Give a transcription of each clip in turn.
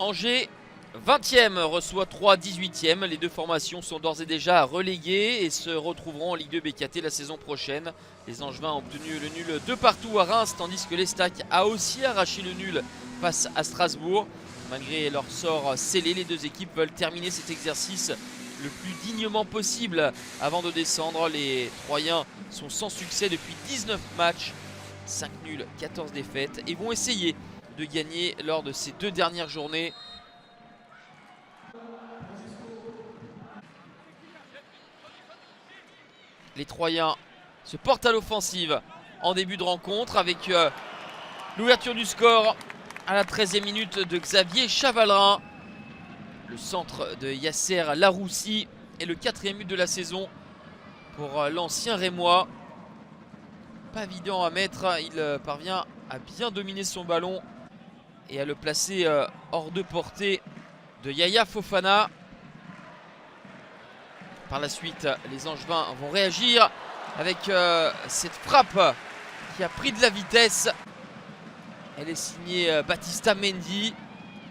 Angers, 20e, reçoit 3, 18e. Les deux formations sont d'ores et déjà reléguées et se retrouveront en Ligue 2 BKT la saison prochaine. Les Angevins ont obtenu le nul de partout à Reims, tandis que l'Estac a aussi arraché le nul face à Strasbourg. Malgré leur sort scellé, les deux équipes veulent terminer cet exercice le plus dignement possible avant de descendre. Les Troyens sont sans succès depuis 19 matchs, 5 nuls, 14 défaites, et vont essayer de gagner lors de ces deux dernières journées. Les Troyens se portent à l'offensive en début de rencontre avec l'ouverture du score à la 13e minute de Xavier Chavalerin. Le centre de Yasser Laroussi et le 4e but de la saison pour l'ancien Rémois. Pas évident à mettre, il parvient à bien dominer son ballon et à le placer hors de portée de Yaya Fofana. Par la suite, les Angevins vont réagir avec cette frappe qui a pris de la vitesse. Elle est signée Baptista Mendy.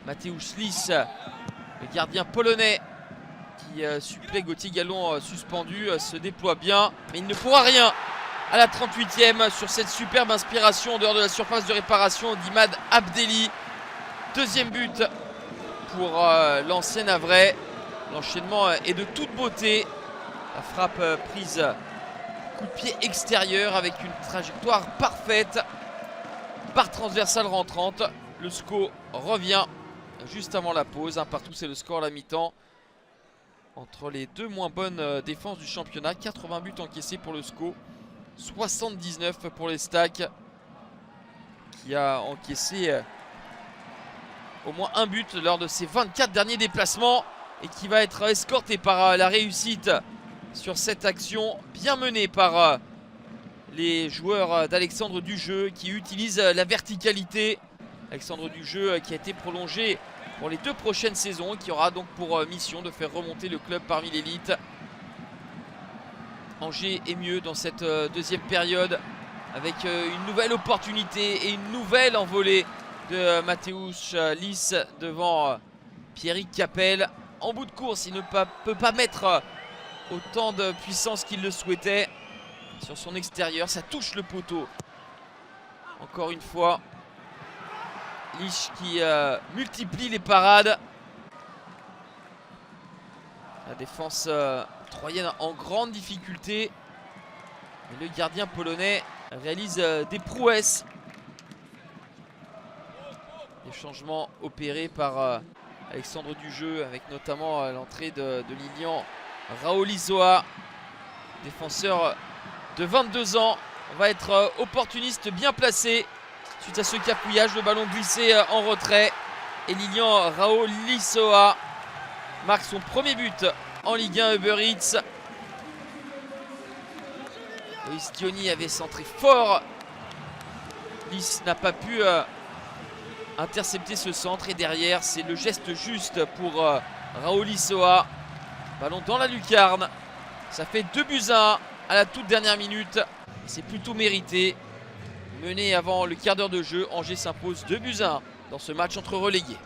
Mateusz Lis, le gardien polonais qui supplée Gauthier Gallon suspendu, se déploie bien. Mais il ne pourra rien à la 38e sur cette superbe inspiration en dehors de la surface de réparation d'Imad Abdelli. Deuxième but pour l'ancien Havrais. L'enchaînement est de toute beauté. La frappe prise coup de pied extérieur avec une trajectoire parfaite. Barre transversale rentrante. Le SCO revient juste avant la pause. Un partout, c'est le score à la mi-temps. Entre les deux moins bonnes défenses du championnat. 80 buts encaissés pour le SCO. 79 pour les Stacks, qui a encaissé au moins un but lors de ses 24 derniers déplacements et qui va être escorté par la réussite sur cette action bien menée par les joueurs d'Alexandre Dujeu qui utilisent la verticalité. Alexandre Dujeu qui a été prolongé pour les 2 prochaines saisons et qui aura donc pour mission de faire remonter le club parmi l'élite. Angers est mieux dans cette deuxième période avec une nouvelle opportunité et une nouvelle envolée de Mateusz Lis devant Pierrick Capel. En bout de course, il ne peut pas mettre autant de puissance qu'il le souhaitait sur son extérieur. Ça touche le poteau. Encore une fois, Lis qui multiplie les parades. La défense troyenne en grande difficulté. Et le gardien polonais réalise des prouesses. Des changements opérés par Alexandre Dujeu avec notamment l'entrée de Lilian Raolisoa, défenseur de 22 ans. On va être opportuniste, bien placé suite à ce capouillage. Le ballon glissé en retrait et Lilian Raolisoa marque son premier but en Ligue 1 Uber Eats. Loïs Diony avait centré fort. Lis n'a pas pu intercepter ce centre et derrière c'est le geste juste pour Raolisoa. Ballon dans la lucarne. Ça fait 2-1 à la toute dernière minute. C'est plutôt mérité. Mené avant le quart d'heure de jeu, Angers s'impose 2-1 dans ce match entre relégués.